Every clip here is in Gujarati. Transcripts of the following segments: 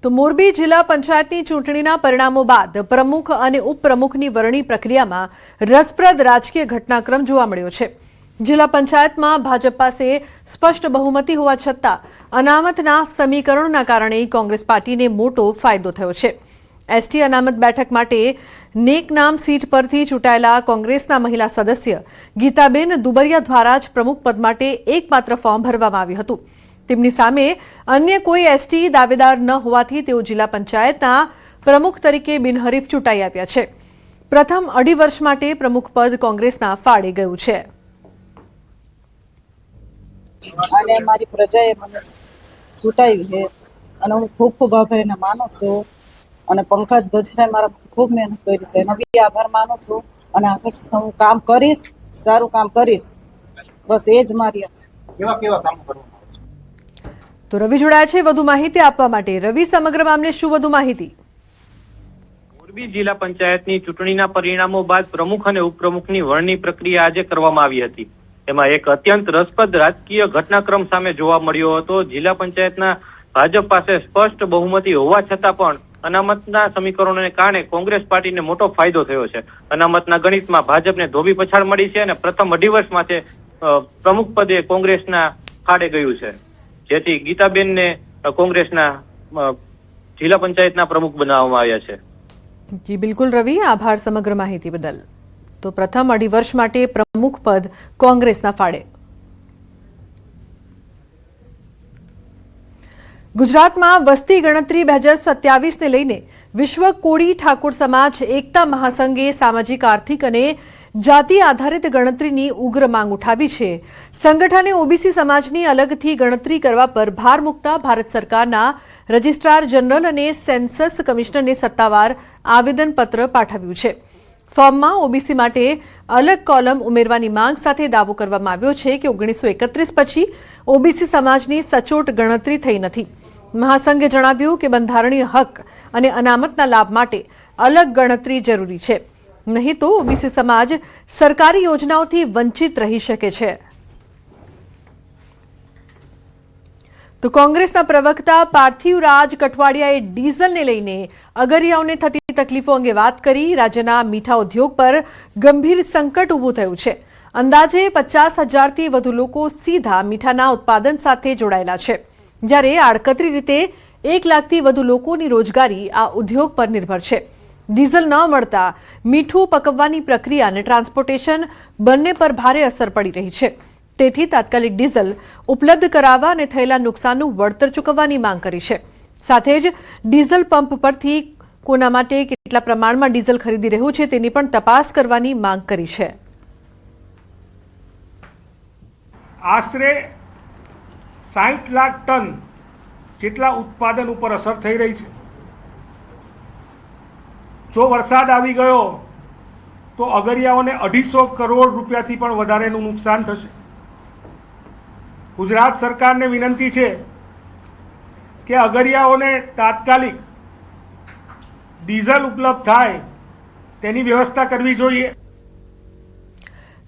તો મોરબી જિલ્લા પંચાયતની ચૂંટણીના પરિણામો બાદ પ્રમુખ અને ઉપપ્રમુખની વરણી પ્રક્રિયામાં રસપ્રદ રાજકીય ઘટનાક્રમ જોવા મળ્યો છે। જિલ્લા પંચાયતમાં ભાજપ પાસે સ્પષ્ટ બહુમતી હોવા છતાં અનામતના સમીકરણોના કારણે કોંગ્રેસ પાર્ટીને મોટો ફાયદો થયો છે। એસટી અનામત બેઠક માટે નેકનામ સીટ પરથી ચૂંટાયેલા કોંગ્રેસના મહિલા સદસ્ય ગીતાબેન દુબરિયા દ્વારા જ પ્રમુખ પદ માટે એકમાત્ર ફોર્મ ભરવામાં આવ્યું હતું। તેમની સામે અન્ય કોઈ એસટી દાવેદાર ન હોવાથી તેઓ જિલ્લા પંચાયતના પ્રમુખ તરીકે બિનહરીફ ચૂંટાઈ આવ્યા છે। પ્રથમ 2.5 વર્ષ માટે પ્રમુખ પદ કોંગ્રેસના ફાળે ગયું છે અને મારી પ્રજાએ મને ચૂંટાવી છે અને હું ખૂબ ખૂબ આભારીને માનું છું અને પંકજ ગજરાએ મારા ખૂબ મહેનત કરી છે એનો બી આભાર માનું છું અને આગળ હું કામ કરીશ, સારું કામ કરીશ, બસ એ જ મારી કેવા કામ કરવાનું। તો રવિ જોડાયા છે વધુ માહિતી આપવા માટે। રવિ, સમગ્ર મામલે શું વધુ માહિતી? મોરબી જિલ્લા પંચાયતની ચૂંટણીના પરિણામો બાદ પ્રમુખ અને ઉપપ્રમુખની વરણી પ્રક્રિયા આજે કરવામાં આવી હતી। તેમાં એક અત્યંત રસપ્રદ રાજકીય ઘટનાક્રમ સામે જોવા મળ્યો હતો। જિલ્લા પંચાયતના ભાજપ પાસે સ્પષ્ટ બહુમતી હોવા છતાં પણ અનામતના સમીકરણોને કારણે કોંગ્રેસ પાર્ટીને મોટો ફાયદો થયો છે। અનામતના ગણિતમાં ભાજપને ધોબી પછાડ મળી છે અને પ્રથમ 2.5 વર્ષ માટે પ્રમુખ પદે કોંગ્રેસના ફાળે ગયું છે, જેથી ગીતાબેનને કોંગ્રેસના જિલ્લા પંચાયતના પ્રમુખ બનાવવામાં આવ્યા છે। જી બિલકુલ રવિ, આભાર સમગ્ર માહિતી બદલ। તો પ્રથમ 2.5 વર્ષ માટે પ્રમુખ પદ કોંગ્રેસના ફાળે। ગુજરાતમાં વસ્તી ગણતરી 2027ને લઈને વિશ્વ કોળી ઠાકોર સમાજ એકતા મહાસંઘે સામાજિક, આર્થિક અને જાતિ આધારિત ગણતરીની ઉગ્ર માંગ ઉઠાવી છે। સંગઠને ઓબીસી સમાજની અલગથી ગણતરી કરવા પર ભાર મૂકતા ભારત સરકારના રજિસ્ટ્રાર જનરલ અને સેન્સસ કમિશનરને સત્તાવાર આવેદનપત્ર પાઠવ્યું છે। ફોર્મમાં ઓબીસી માટે અલગ કોલમ ઉમેરવાની માંગ સાથે દાવો કરવામાં આવ્યો છે કે 1931 પછી ઓબીસી સમાજની સચોટ ગણતરી થઈ નથી। મહાસંઘે જણાવ્યું કે બંધારણીય હક અને અનામતના લાભ માટે અલગ ગણતરી જરૂરી છે, નહીં તો ઓબીસી સમાજ સરકારી યોજનાઓથી વંચિત રહી શકે છે। તો કોંગ્રેસના પ્રવક્તા પાર્થિવરાજ કઠવાડિયાએ ડીઝલને લઈને અગરિયાઓને થતી તકલીફો અંગે વાત કરી। રાજ્યના મીઠા ઉદ્યોગ પર ગંભીર સંકટ ઊભું થયું છે। અંદાજે 50,000થી વધુ લોકો સીધા મીઠાના ઉત્પાદન સાથે જોડાયેલા છે, જ્યારે આડકતરી રીતે 1 લાખથી વધુ લોકોની રોજગારી આ ઉદ્યોગ પર નિર્ભર છે। ડીઝલ ન મળતા મીઠું પકવવાની પ્રક્રિયા અને ટ્રાન્સપોર્ટેશન બંને પર ભારે અસર પડી રહી છે। તેથી તાત્કાલિક ડીઝલ ઉપલબ્ધ કરાવવા અને થયેલા નુકસાનનું વળતર ચૂકવવાની માંગ કરી છે। સાથે જ ડીઝલ પંપ પરથી કોના માટે કેટલા પ્રમાણમાં ડીઝલ ખરીદી રહ્યું છે તેની પણ તપાસ કરવાની માંગ કરી છે। આશરે 60 લાખ ટન જેટલા ઉત્પાદન ઉપર અસર થઈ રહી છે। જો વરસાદ આવી ગયો તો અગરિયાઓને 250 કરોડ રૂપિયાથી પણ વધારેનું નુકસાન થશે। ગુજરાત સરકારને વિનંતી છે કે અગરિયાઓને તાત્કાલિક ડીઝલ ઉપલબ્ધ થાય તેની વ્યવસ્થા કરવી જોઈએ।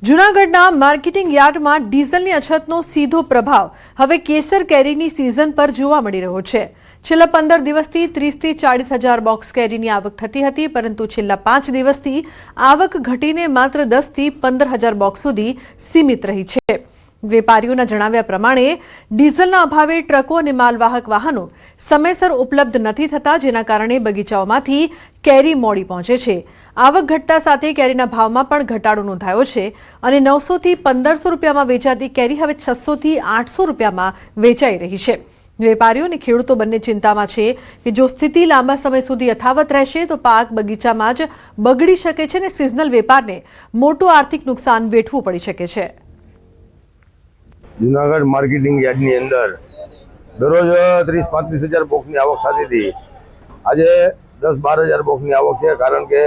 જૂનાગઢના માર્કેટિંગ યાર્ડમાં ડીઝલની અછતનો સીધો પ્રભાવ હવે કેસર કેરીની સિઝન પર જોવા મળી રહ્યો છે। છેલ્લા 15 દિવસથી 30,000થી 40,000 બોક્સ કેરીની આવક થતી હતી, પરંતુ છેલ્લા 5 દિવસથી આવક ઘટીને માત્ર 10,000થી 15,000 બોક્સ સુધી સીમિત રહી છે। વેપારીઓના જણાવ્યા પ્રમાણે ડીઝલના અભાવે ટ્રકો અને માલવાહક વાહનો સમયસર ઉપલબ્ધ નથી થતા, જેના કારણે બગીચાઓમાંથી કેરી મોડી પહોંચે છે। આવક ઘટતા સાથે કેરીના ભાવમાં પણ ઘટાડો નોંધાયો છે અને 900થી 1500 રૂપિયામાં વેચાતી કેરી હવે 600થી 800 રૂપિયામાં વેચાઈ રહી છે। વેપારીઓ અને ખેડૂતો બંને ચિંતામાં છે કે જો સ્થિતિ લાંબા સમય સુધી યથાવત રહેશે તો પાક બગીચામાં જ બગડી શકે છે અને સિઝનલ વેપારને મોટું આર્થિક નુકસાન વેઠવું પડી શકે છે। જુનાગઢ માર્કેટિંગ યાર્ડની અંદર દરરોજ 30-35 હજાર બોક્સની આવક થતી હતી। આજે 10-12 હજાર બોક્સની આવક છે, કારણ કે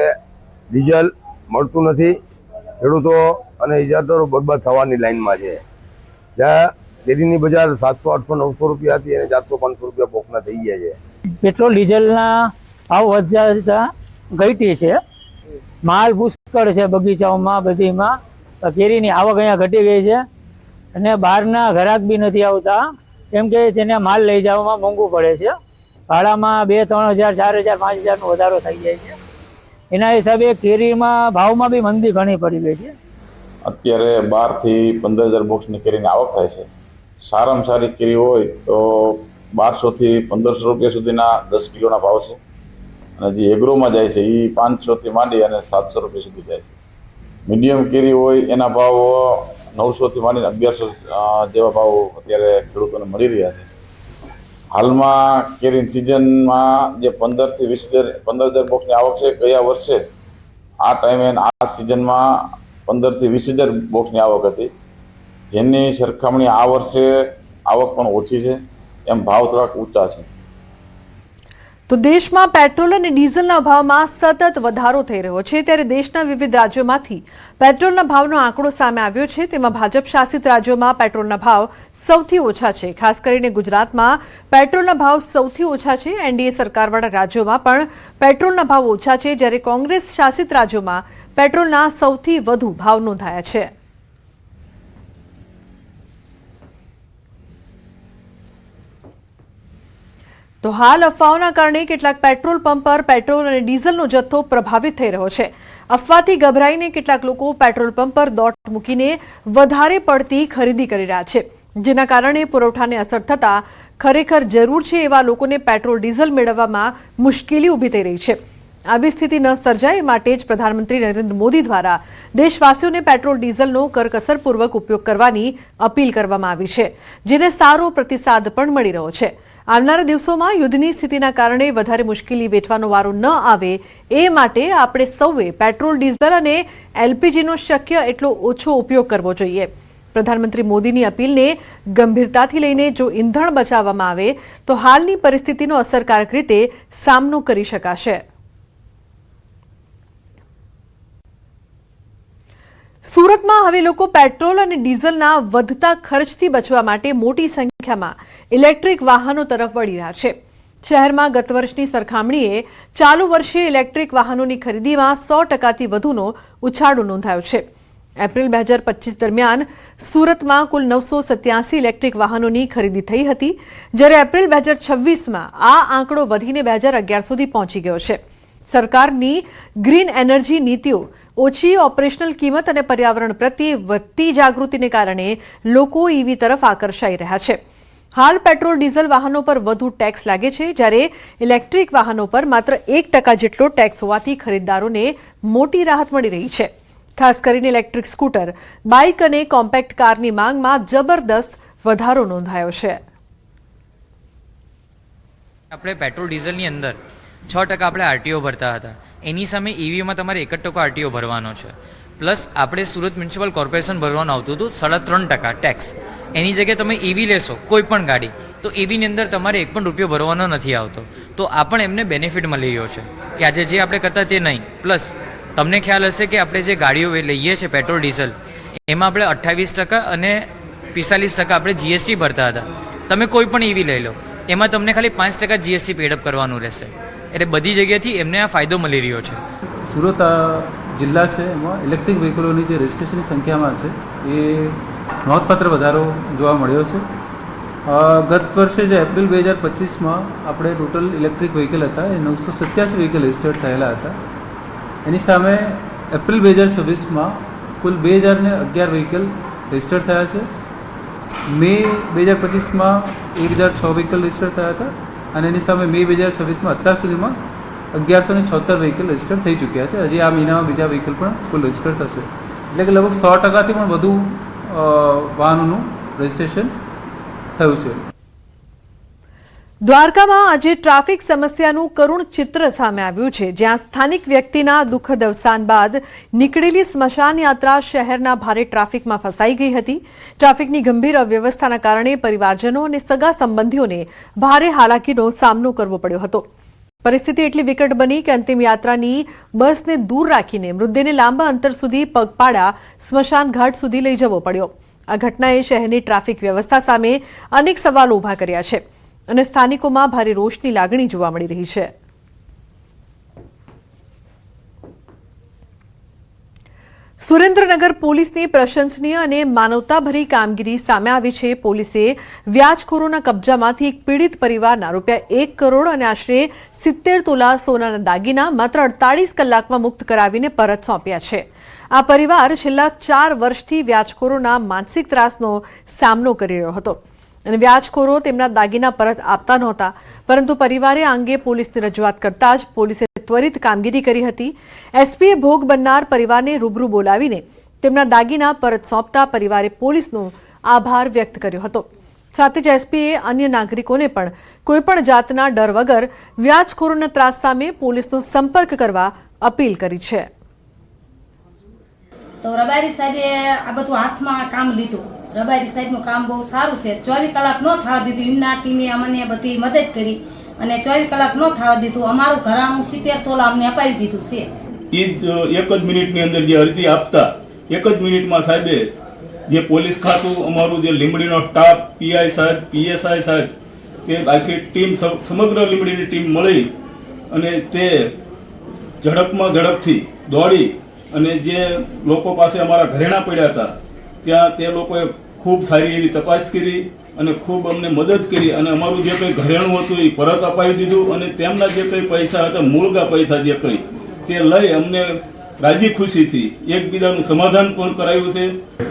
ડીઝલ મળતું નથી। ખેડૂતો અને ઇજાદારો બરબાદ થવાની લાઈનમાં છે। જ્યાં કેરીની બજાર 700-800-900 રૂપિયા હતી અને 400-500 રૂપિયા બોક્સના થઈ ગયા છે। પેટ્રોલ ડીઝલના ભાવ વધતા ઘટી છે। માલ પુષ્કળ છે બગીચાઓમાં, બધીમાં કેરીની આવક અહીંયા ઘટી ગઈ છે અને બહારના ગ્રાહક બી નથી આવતા, કેમ કે તેને માલ લઈ જવામાં મોંઘું પડે છે। ભાડામાં 2-3 હજાર 4 હજાર 5 હજારનો વધારો થઈ જાય છે. એના હિસાબે કેરીમાં ભાવમાં બી મંદી ઘણી પડી ગઈ છે. અત્યારે 12 થી 15,000 બોક્સની કેરીની આવક થાય છે. સારામાં સારી કેરી હોય તો 1200 થી 1500 રૂપિયા સુધીના 10 કિલોના ભાવ છે, અને જે એગ્રોમાં જાય છે એ 500 થી માંડી અને 700 રૂપિયા સુધી જાય છે. મીડિયમ કેરી હોય એના ભાવ 900 થી માંડીને 1100 જેવા ભાવ અત્યારે ખેડૂતોને મળી રહ્યા છે. હાલમાં કેરી સિઝનમાં જે 15 થી 15,000 બોક્સની આવક છે, ગયા વર્ષે આ ટાઈમે આ સિઝનમાં 15 થી 20,000 બોક્સની આવક હતી, જેની સરખામણી આ વર્ષે આવક પણ ઓછી છે, એમ ભાવ થોડાક ઊંચા છે. તો દેશમાં પેટ્રોલ અને ડીઝલના ભાવમાં સતત વધારો થઈ રહ્યો છે, ત્યારે દેશના વિવિધ રાજ્યોમાંથી પેટ્રોલના ભાવનો આંકડો સામે આવ્યો છે. તેમાં ભાજપ શાસિત રાજ્યોમાં પેટ્રોલના ભાવ સૌથી ઓછા છે. ખાસ કરીને ગુજરાતમાં પેટ્રોલના ભાવ સૌથી ઓછા છે. એનડીએ સરકારવાળા રાજ્યોમાં પણ પેટ્રોલના ભાવ ઓછા છે, જ્યારે કોંગ્રેસ શાસિત રાજ્યોમાં પેટ્રોલના સૌથી વધુ ભાવ નોંધાયા છે. તો હાલ અફવાઓના કારણે કેટલાક પેટ્રોલ પંપ પર પેટ્રોલ અને ડીઝલનો જથ્થો પ્રભાવિત થઈ રહ્યો છે. અફવાથી ગભરાઈને કેટલાક લોકો પેટ્રોલ પંપ પર દોટ મૂકીને વધારે પડતી ખરીદી કરી રહ્યા છે, જેના કારણે પુરવઠાને અસર થતા ખરેખર જરૂર છે એવા લોકોને પેટ્રોલ ડીઝલ મેળવવામાં મુશ્કેલી ઊભી થઈ રહી છે. આવી સ્થિતિ ન સર્જાય એ માટે જ પ્રધાનમંત્રી નરેન્દ્ર મોદી દ્વારા દેશવાસીઓને પેટ્રોલ ડીઝલનો કરકસરપૂર્વક ઉપયોગ કરવાની અપીલ કરવામાં આવી છે, જેને સારો પ્રતિસાદ પણ મળી રહ્યો છે. આવનારા દિવસોમાં યુદ્ધની સ્થિતિના કારણે વધારે મુશ્કેલી વેઠવાનો વારો ન આવે એ માટે આપણે સૌએ પેટ્રોલ ડીઝલ અને એલપીજીનો શક્ય એટલો ઓછો ઉપયોગ કરવો જોઈએ. પ્રધાનમંત્રી મોદીની અપીલને ગંભીરતાથી લઈને જો ઈંધણ બચાવવામાં આવે તો હાલની પરિસ્થિતિનો અસરકારક રીતે સામનો કરી શકાશે. સુરતમાં હવે લોકો પેટ્રોલ અને ડીઝલના વધતા ખર્ચથી બચવા માટે મોટી સંખ્યામાં ઇલેક્ટ્રિક વાહનો તરફ વળી રહ્યા છે. શહેરમાં ગત વર્ષની સરખામણીએ ચાલુ વર્ષે ઇલેક્ટ્રિક વાહનોની ખરીદીમાં 100%થી વધુનો ઉછાળો નોંધાયો છે. એપ્રિલ 2025 દરમિયાન સુરતમાં કુલ 987 ઇલેક્ટ્રિક વાહનોની ખરીદી થઈ હતી, જ્યારે એપ્રિલ 2026માં આ આંકડો વધીને 2011 સુધી પહોંચી ગયો છે. સરકારની ગ્રીન એનર્જી નીતિઓ, ઓછી ઓપરેશનલ કિંમત અને પર્યાવરણ પ્રત્યે વધતી જાગૃતિને કારણે લોકો ઈવી તરફ આકર્ષાઈ રહ્યા છે. હાલ પેટ્રોલ ડીઝલ વાહનો પર વધુ ટેક્સ લાગે છે, જ્યારે ઇલેક્ટ્રિક વાહનો પર માત્ર 1% જેટલો ટેક્સ હોવાથી ખરીદદારોને મોટી રાહત મળી રહી છે. ખાસ કરીને ઇલેક્ટ્રિક સ્કૂટર, બાઇક અને કોમ્પેક્ટ કારની માંગમાં જબરદસ્ત વધારો નોંધાયો છે. આપણે પેટ્રોલ ડીઝલની અંદર 6% આપણે આરટીઓ ભરતા હતા, એની સામે ઈવીમાં તમારે 1% આરટીઓ ભરવાનો છે. પ્લસ આપણે સુરત મ્યુનિસિપલ કોર્પોરેશન ભરવાનું આવતું હતું 3.5% ટેક્સ. એની જગ્યાએ તમે ઈવી લેશો કોઈ પણ ગાડી, તો ઈવીની અંદર તમારે 1 પણ રૂપિયો ભરવાનો નથી આવતો. તો આ પણ એમને બેનિફિટ મળી રહ્યો છે કે આજે જે આપણે કરતા તે નહીં. પ્લસ તમને ખ્યાલ હશે કે આપણે જે ગાડીઓ લઈએ છીએ પેટ્રોલ ડીઝલ, એમાં આપણે 28% અને 45% આપણે જીએસટી ભરતા હતા. તમે કોઈ પણ ઈવી લઈ લો, એમાં તમને ખાલી 5% જીએસટી પેડઅપ કરવાનું રહેશે. એટલે બધી જગ્યાથી એમને આ ફાયદો મળી રહ્યો છે. સુરત જિલ્લા છે, એમાં ઇલેક્ટ્રિક વ્હીકલોની જે રજિસ્ટ્રેશનની સંખ્યામાં છે એ નોંધપાત્ર વધારો જોવા મળ્યો છે. ગત વર્ષે જે એપ્રિલ 2025માં આપણે ટોટલ ઇલેક્ટ્રિક વ્હીકલ હતા એ 987 વ્હીકલ રજિસ્ટર્ડ થયેલા હતા. એની સામે એપ્રિલ 2026માં કુલ 2011 વ્હીકલ રજિસ્ટર્ડ થયા છે. મે 2025માં 1006 વ્હીકલ રજિસ્ટર્ડ થયા હતા, અને એની સામે મે 2026માં અત્યાર સુધીમાં 1176 વ્હીકલ રજિસ્ટર થઈ ચૂક્યા છે. હજી આ મહિનામાં બીજા વ્હીકલ પણ કુલ રજિસ્ટર થશે, એટલે કે લગભગ 100%થી પણ વધુ વાહનોનું રજિસ્ટ્રેશન થયું છે. દ્વારકામાં આજે ટ્રાફિક સમસ્યાનું કરુણ ચિત્ર સામે આવ્યું છે, જ્યાં સ્થાનિક વ્યક્તિના દુઃખદ અવસાન બાદ નીકળેલી સ્મશાન યાત્રા શહેરના ભારે ટ્રાફિકમાં ફસાઈ ગઈ હતી. ટ્રાફિકની ગંભીર અવ્યવસ્થાના કારણે પરિવારજનો અને સગા સંબંધીઓને ભારે હાલાકીનો સામનો કરવો પડ્યો હતો. પરિસ્થિતિ એટલી વિકટ બની કે અંતિમ યાત્રાની બસને દૂર રાખીને મૃતદેહને લાંબા અંતર સુધી પગપાળા સ્મશાન ઘાટ સુધી લઈ જવો પડ્યો. આ ઘટનાએ શહેરની ટ્રાફિક વ્યવસ્થા સામે અનેક સવાલો ઉભા કર્યા છે અને સ્થાનિકોમાં ભારે રોષની લાગણી જોવા મળી રહી છે. સુરેન્દ્રનગર પોલીસની પ્રશંસનીય અને માનવતાભરી કામગીરી સામે આવી છે. પોલીસે વ્યાજખોરોના કબજામાંથી એક પીડિત પરિવારના ₹1 કરોડ અને આશરે 70 તોલા સોનાના દાગીના માત્ર 48 કલાકમાં મુક્ત કરાવીને પરત સોંપ્યા છે. આ પરિવાર છેલ્લા 4 વર્ષથી વ્યાજખોરોના માનસિક ત્રાસનો સામનો કરી રહ્યો હતો અને વ્યાજખોરો તેમના દાગીના પરત આપતા નહોતા, પરંતુ પરિવારે આ અંગે પોલીસને રજૂઆત કરતા જ પોલીસે ત્વરિત કામગીરી કરી હતી. એસપીએ ભોગ બનનાર પરિવારને રૂબરૂ બોલાવીને તેમના દાગીના પરત સોંપતા પરિવારે પોલીસનો આભાર વ્યક્ત કર્યો હતો. સાથે જ એસપીએ અન્ય નાગરિકોને પણ કોઈપણ જાતના ડર વગર વ્યાજખોરોના ત્રાસ સામે પોલીસનો સંપર્ક કરવા અપીલ કરી છે. તો રબારી સાહેબે આ બધું હાથમાં કામ લીધું. રબારી સાહેબનું કામ બહુ સારું છે. 24 કલાક ન થવા દીધું. એમના ટીમે અમને બધી મદદ કરી અને 24 કલાક ન થવા દીધું. અમારું ઘરાણું 70 તોલા અમને અપાવી દીધું છે. એ જ એક જ મિનિટની અંદર જે અરજી આપતા એક જ મિનિટમાં સાહેબે જે પોલીસ ખાતું અમારું જે લીંબડીનો સ્ટાફ, પીઆઈ સાહેબ, પીએસઆઈ સાહેબ, તે આખી ટીમ, સમગ્ર લીંબડીની ટીમ મળી અને તે ઝડપથી દોડી અને જે લોકો પાસે અમારા ઘરેણા પડ્યા હતા ત્યાં તે લોકોએ ખૂબ સારી એવી તપાસ કરી અને ખૂબ અમને મદદ કરી અને અમારું જે કંઈ ઘરેણું હતું એ પરત અપાવી દીધું અને તેમના જે કંઈ પૈસા હતા, મૂળગા પૈસા જે કંઈ, તે લઈ અમને રાજી ખુશીથી એકબીજાનું સમાધાન પણ કરાયું છે.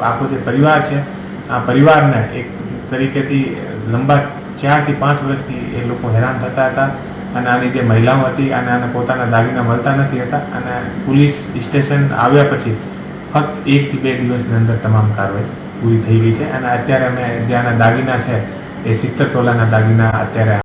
આખો જે પરિવાર છે, આ પરિવારને એક તરીકેથી લંબા 4 થી 5 વર્ષથી એ લોકો હેરાન થતા હતા અને આની જે મહિલાઓ હતી અને આને પોતાના દાગીના મળતા નથી હતા અને પોલીસ સ્ટેશન આવ્યા પછી ફક્ત 1 થી 2 દિવસની અંદર તમામ કાર્યવાહી પૂરી થઈ ગઈ છે અને અત્યારે અમે જે આના દાગીના છે એ 70 તોલાના દાગીના અત્યારે